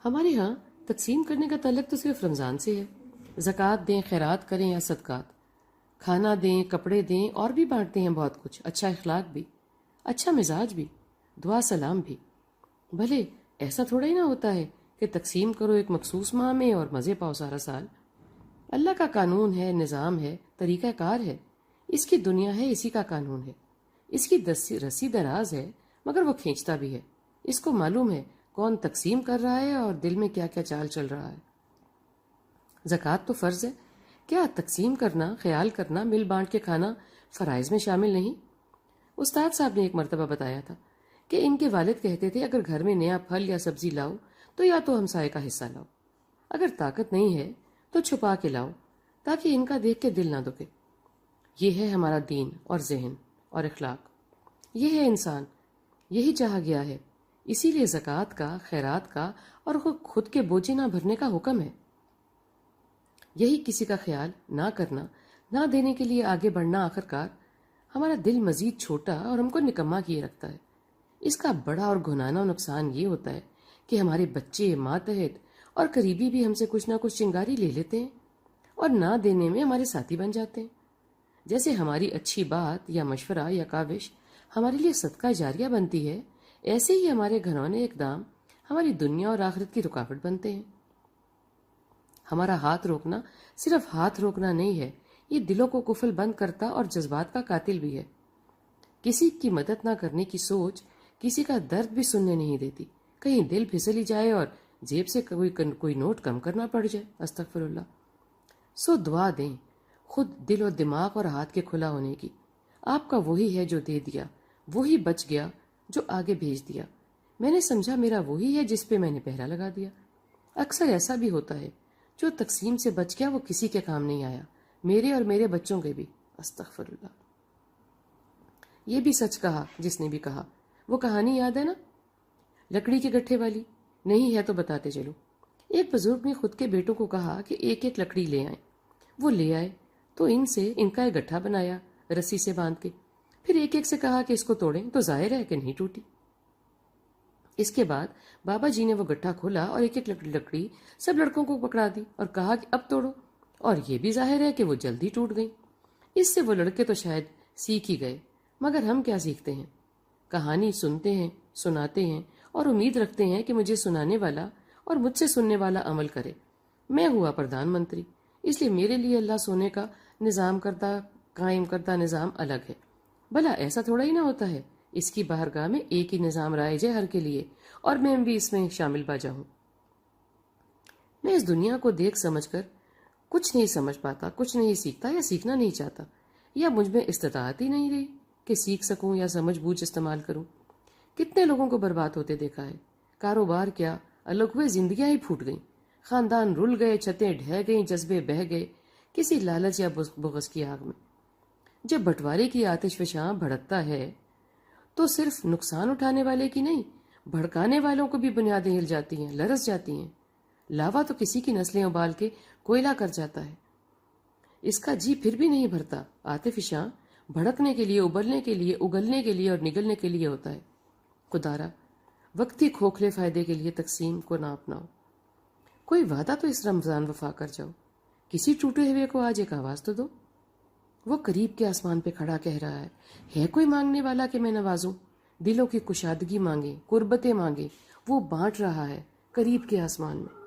ہمارے ہاں تقسیم کرنے کا تعلق تو صرف رمضان سے ہے۔ زکوٰۃ دیں، خیرات کریں یا صدقات، کھانا دیں، کپڑے دیں، اور بھی بانٹتے ہیں بہت کچھ، اچھا اخلاق بھی، اچھا مزاج بھی، دعا سلام بھی۔ بھلے ایسا تھوڑا ہی نہ ہوتا ہے کہ تقسیم کرو ایک مخصوص ماہ میں اور مزے پاؤ سارا سال۔ اللہ کا قانون ہے، نظام ہے، طریقہ کار ہے، اس کی دنیا ہے، اسی کا قانون ہے، اس کی رسی دراز ہے مگر وہ کھینچتا بھی ہے۔ اس کو معلوم ہے کون تقسیم کر رہا ہے اور دل میں کیا کیا چال چل رہا ہے۔ زکوٰۃ تو فرض ہے، کیا تقسیم کرنا، خیال کرنا، مل بانٹ کے کھانا فرائض میں شامل نہیں؟ استاد صاحب نے ایک مرتبہ بتایا تھا کہ ان کے والد کہتے تھے اگر گھر میں نیا پھل یا سبزی لاؤ تو یا تو ہمسائے کا حصہ لاؤ، اگر طاقت نہیں ہے تو چھپا کے لاؤ تاکہ ان کا دیکھ کے دل نہ دکے۔ یہ ہے ہمارا دین اور ذہن اور اخلاق، یہ ہے انسان، یہی چاہا گیا ہے، اسی لیے زکوٰۃ کا، خیرات کا اور خود کے بوجھے نہ بھرنے کا حکم ہے۔ یہی کسی کا خیال نہ کرنا، نہ دینے کے لیے آگے بڑھنا آخرکار ہمارا دل مزید چھوٹا اور ہم کو نکما کیے رکھتا ہے۔ اس کا بڑا اور گھنانا نقصان یہ ہوتا ہے کہ ہمارے بچے، ماتحت اور قریبی بھی ہم سے کچھ نہ کچھ چنگاری لے لیتے ہیں اور نہ دینے میں ہمارے ساتھی بن جاتے ہیں۔ جیسے ہماری اچھی بات یا مشورہ یا کاوش ہمارے لیے صدقہ جاریہ بنتی ہے، ایسے ہی ہمارے گھنونے اقدام ہماری دنیا اور آخرت کی رکاوٹ بنتے ہیں۔ ہمارا ہاتھ روکنا صرف ہاتھ روکنا نہیں ہے، یہ دلوں کو قفل بند کرتا اور جذبات کا قاتل بھی ہے۔ کسی کی مدد نہ کرنے کی سوچ کسی کا درد بھی سننے نہیں دیتی، کہیں دل پھسل ہی جائے اور جیب سے کوئی نوٹ کم کرنا پڑ جائے، استغفر اللہ۔ سو دعا دیں خود دل و دماغ اور ہاتھ کے کھلا ہونے کی۔ آپ کا وہی ہے جو دے دیا، وہی بچ گیا جو آگے بھیج دیا۔ میں نے سمجھا میرا وہی ہے جس پہ میں نے پہرا لگا دیا۔ اکثر ایسا بھی ہوتا ہے، جو تقسیم سے بچ گیا وہ کسی کے کام نہیں آیا، میرے اور میرے بچوں کے بھی، استغفر اللہ۔ یہ بھی سچ کہا جس نے بھی کہا۔ وہ کہانی یاد ہے نا، لکڑی کے گٹھے والی؟ نہیں ہے تو بتاتے چلو۔ ایک بزرگ نے خود کے بیٹوں کو کہا کہ ایک ایک لکڑی لے آئیں۔ وہ لے آئے تو ان کا ایک گٹھا بنایا رسی سے باندھ کے، پھر ایک ایک سے کہا کہ اس کو توڑیں، تو ظاہر ہے کہ نہیں ٹوٹی۔ اس کے بعد بابا جی نے وہ گٹھا کھولا اور ایک ایک لکڑی سب لڑکوں کو پکڑا دی اور کہا کہ اب توڑو، اور یہ بھی ظاہر ہے کہ وہ جلدی ٹوٹ گئی۔ اس سے وہ لڑکے تو شاید سیکھ ہی گئے، مگر ہم کیا سیکھتے ہیں؟ کہانی سنتے ہیں، سناتے ہیں اور امید رکھتے ہیں کہ مجھے سنانے والا اور مجھ سے سننے والا عمل کرے۔ میں ہوا پردھان منتری، اس لیے میرے لیے اللہ سونے کا قائم کرتا نظام الگ ہے۔ بھلا ایسا تھوڑا ہی نہ ہوتا ہے، اس کی بارگاہ میں ایک ہی نظام رائج ہے ہر کے لیے، اور میں بھی اس میں شامل باجا ہوں۔ میں اس دنیا کو دیکھ سمجھ کر کچھ نہیں سمجھ پاتا، کچھ نہیں سیکھتا یا سیکھنا نہیں چاہتا، یا مجھ میں استطاعت ہی نہیں رہی کہ سیکھ سکوں یا سمجھ بوجھ استعمال کروں۔ کتنے لوگوں کو برباد ہوتے دیکھا ہے، کاروبار کیا، الگ ہوئے زندگیاں ہی پھوٹ گئیں، خاندان رل گئے، چھتیں ڈھہ گئیں، جذبے بہہ گئے کسی لالچ یا بغض کی آگ میں۔ جب بٹوارے کی آتش فشاں بھڑکتا ہے تو صرف نقصان اٹھانے والے کی نہیں، بھڑکانے والوں کو بھی بنیادیں ہل جاتی ہیں، لرز جاتی ہیں۔ لاوا تو کسی کی نسلیں ابال کے کوئلہ کر جاتا ہے، اس کا جی پھر بھی نہیں بھرتا۔ آتش فشاں بھڑکنے کے لیے، ابلنے کے لیے، اگلنے کے لیے اور نگلنے کے لیے ہوتا ہے۔ خدارا وقتی کھوکھلے فائدے کے لیے تقسیم کو نہ اپناؤ۔ کوئی وعدہ تو اس رمضان وفا کر جاؤ، کسی ٹوٹے ہوئے کو آج ایک آواز تو دو۔ وہ قریب کے آسمان پہ کھڑا کہہ رہا ہے کوئی مانگنے والا کہ میں نوازوں؟ دلوں کی کشادگی مانگے، قربتیں مانگے، وہ بانٹ رہا ہے قریب کے آسمان میں۔